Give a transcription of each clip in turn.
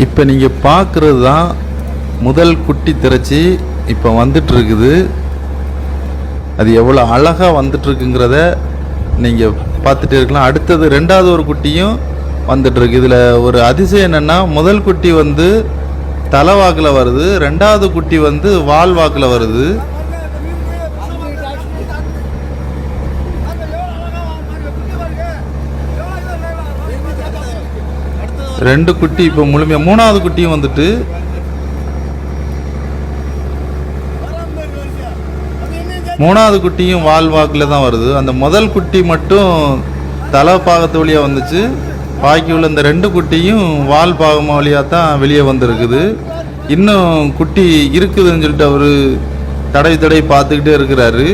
இப்போ நீங்கள் பார்க்குறது தான் முதல் குட்டி திரச்சி இப்போ வந்துட்டுருக்குது. அது எவ்வளோ அழகாக வந்துட்டுருக்குங்கிறத நீங்கள் பார்த்துட்டே இருக்கலாம். அடுத்தது ரெண்டாவது ஒரு குட்டியும் வந்துட்டுருக்கு. இதில் ஒரு அதிசயம் என்னென்னா, முதல் குட்டி வந்து தலை வாக்கில் வருது, ரெண்டாவது குட்டி வந்து வால் வாக்கில் வருது. ரெண்டு குட்டி இப்போ முழுமையாக, மூணாவது குட்டியும் வந்துட்டு மூணாவது குட்டியும் வால் வாக்கில் தான் வருது. அந்த முதல் குட்டி மட்டும் தலை பாகத்து வழியாக வந்துச்சு, பாக்கி உள்ள இந்த ரெண்டு குட்டியும் வால் பாகம் வழியாக தான் வெளியே வந்திருக்குது. இன்னும் குட்டி இருக்குதுன்னு சொல்லிட்டு அவர் தடவை பார்த்துக்கிட்டே இருக்கிறாரு.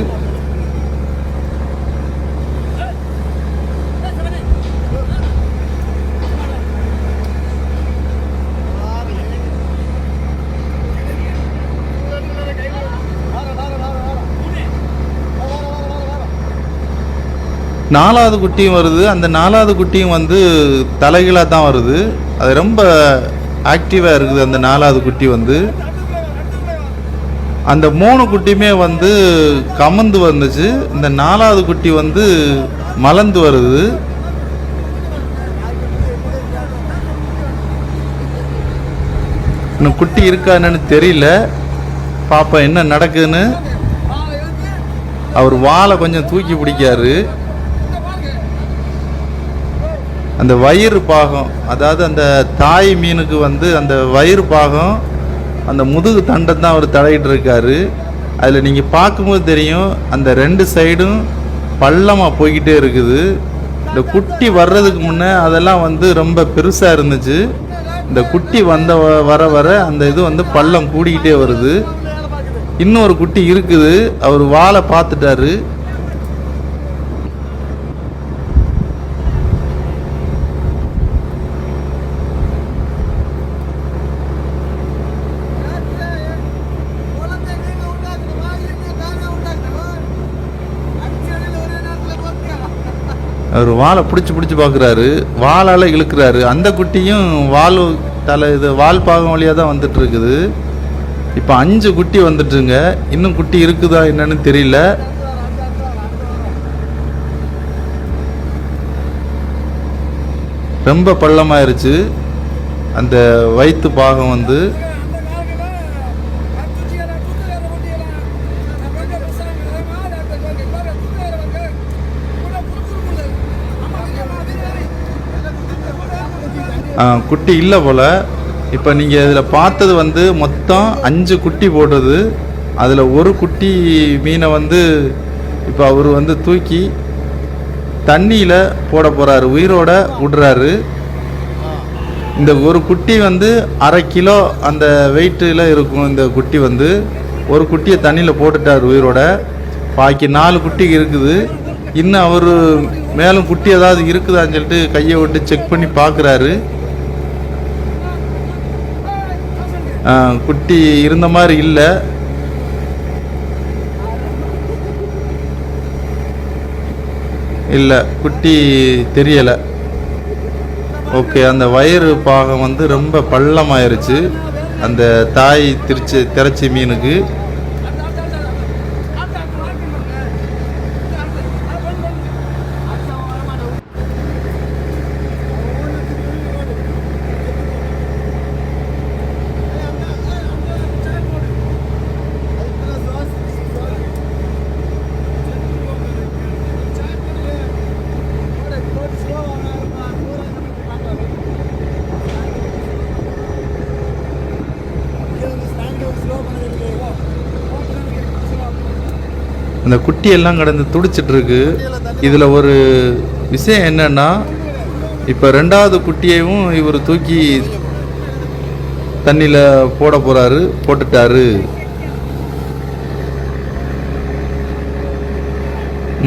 நாலாவது குட்டியும் வருது. அந்த நாலாவது குட்டியும் வந்து தலைகளாக தான் வருது. அது ரொம்ப ஆக்டிவாக இருக்குது. அந்த நாலாவது குட்டி வந்து, அந்த மூணு குட்டியுமே வந்து கமந்து வந்துச்சு. இந்த நாலாவது குட்டி வந்து மலர்ந்து வருது. இன்னும் குட்டி இருக்கா என்னன்னு தெரியல. பாப்பா என்ன நடக்குதுன்னு. அவர் வாழை கொஞ்சம் தூக்கி பிடிக்காரு. அந்த வயிறு பாகம், அதாவது அந்த தாய் மீனுக்கு வந்து அந்த வயிறு பாகம், அந்த முதுகு தண்டை தான் அவர் தடவிட்டு இருக்காரு. அதில் நீங்கள் பார்க்கும்போது தெரியும், அந்த ரெண்டு சைடும் பள்ளமாக போய்கிட்டே இருக்குது. இந்த குட்டி வர்றதுக்கு முன்னே அதெல்லாம் வந்து ரொம்ப பெருசாக இருந்துச்சு. இந்த குட்டி வர வர அந்த இது வந்து பள்ளம் கூடிக்கிட்டே வருது. இன்னொரு குட்டி இருக்குது. அவர் வாழை பார்த்துட்டாரு. அவர் வாழை பிடிச்சி பார்க்குறாரு, வாளால் இழுக்கிறாரு. அந்த குட்டியும் வால் தலை இது வால் பாகம் வழியாக தான் வந்துட்டு இருக்குது. இப்போ 5 குட்டி வந்துட்டுங்க. இன்னும் குட்டி இருக்குதா என்னன்னு தெரியல. ரொம்ப பள்ளமாயிருச்சு அந்த வயிற்று பாகம் வந்து. குட்டி இல்லை போல். இப்போ நீங்கள் இதில் பார்த்தது வந்து மொத்தம் 5 குட்டி போடுறது. அதில் ஒரு குட்டி மீனை வந்து இப்போ அவர் வந்து தூக்கி தண்ணியில் போட போகிறாரு, உயிரோட விடுறாரு. இந்த ஒரு குட்டி வந்து 1/2 கிலோ அந்த வெயிட்டில் இருக்கும். இந்த குட்டி வந்து ஒரு குட்டியை தண்ணியில் போட்டுட்டார் உயிரோட. பாக்கி 4 குட்டி இருக்குது. இன்னும் அவர் மேலும் குட்டி ஏதாவது இருக்குதான்னு சொல்லிட்டு கையை விட்டு செக் பண்ணி பார்க்குறாரு. குட்டி இருந்த மாதிரி இல்லை. குட்டி தெரியலை. ஓகே, அந்த வயிறு பாகம் வந்து ரொம்ப பள்ளமாயிருச்சு அந்த தாய் திரச்சி மீனுக்கு. அந்த குட்டியெல்லாம் கடந்து துடிச்சிட்ருக்கு. இதில் ஒரு விஷயம் என்னன்னா, இப்போ ரெண்டாவது குட்டியையும் இவர் தூக்கி தண்ணியில் போட போகிறாரு, போட்டுட்டாரு.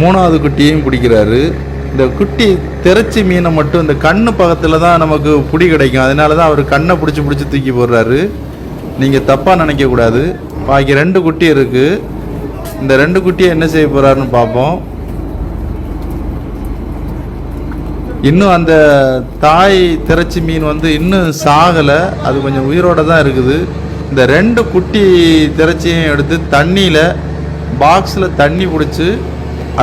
மூணாவது குட்டியையும் பிடிக்கிறாரு. இந்த குட்டி திரச்சி மீனை மட்டும் இந்த கண்ணு பக்கத்தில் தான் நமக்கு பிடி கிடைக்கும். அதனால தான் அவர் கண்ணை பிடிச்சி தூக்கி போடுறாரு. நீங்கள் தப்பாக நினைக்கக்கூடாது. பாக்கி 2 குட்டி இருக்குது. இந்த 2 குட்டியை என்ன செய்ய போகிறாருன்னு பார்ப்போம். இன்னும் அந்த தாய் திரச்சி மீன் வந்து இன்னும் சாகலை, அது கொஞ்சம் உயிரோடு தான் இருக்குது. இந்த 2 குட்டி திரச்சியும் எடுத்து தண்ணியில் பாக்ஸில் தண்ணி பிடிச்சி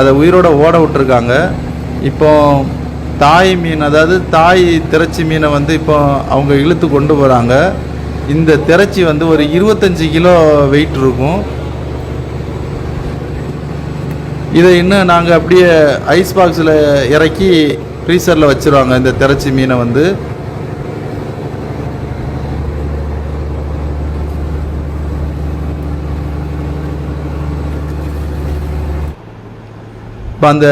அதை உயிரோட ஓட விட்டுருக்காங்க. இப்போ தாய் மீன், அதாவது தாய் திரச்சி மீனை வந்து இப்போ அவங்க இழுத்து கொண்டு போகிறாங்க. இந்த திரச்சி வந்து ஒரு 25 கிலோ வெயிட் இருக்கும். இதை இன்னும் நாங்கள் அப்படியே ஐஸ் பாக்ஸில் இறக்கி ஃப்ரீசரில் வச்சுருவாங்க இந்த திரச்சி மீனை வந்து. இப்போ அந்த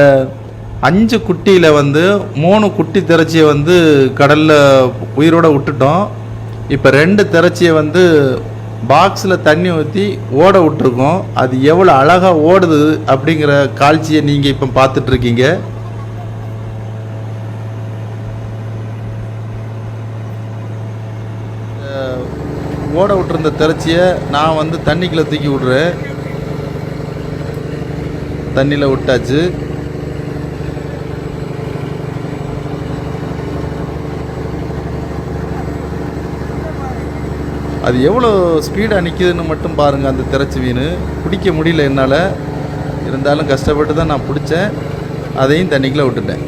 5 குட்டியில் வந்து 3 குட்டி திரச்சியை வந்து கடலில் உயிரோடு விட்டுட்டோம். இப்போ 2 திரச்சியை வந்து பாக்ஸில் தண்ணி ஊற்றி ஓட விட்டுருக்கோம். அது எவ்வளோ அழகாக ஓடுது அப்படிங்கிற காட்சியை நீங்கள் இப்போ பார்த்துட்ருக்கீங்க. ஓட விட்டுருந்த திரச்சியை நான் வந்து தண்ணிக்குள்ளே தூக்கி விட்றேன். தண்ணியில் விட்டாச்சு. அது எவ்வளோ ஸ்பீடாக நிற்கிதுன்னு மட்டும் பாருங்கள். அந்த திரச்சி மீன் பிடிக்க முடியல என்னால், இருந்தாலும் கஷ்டப்பட்டு தான் நான் பிடிச்சேன். அதையும் தண்ணிக்குள்ளே விட்டுட்டேன்.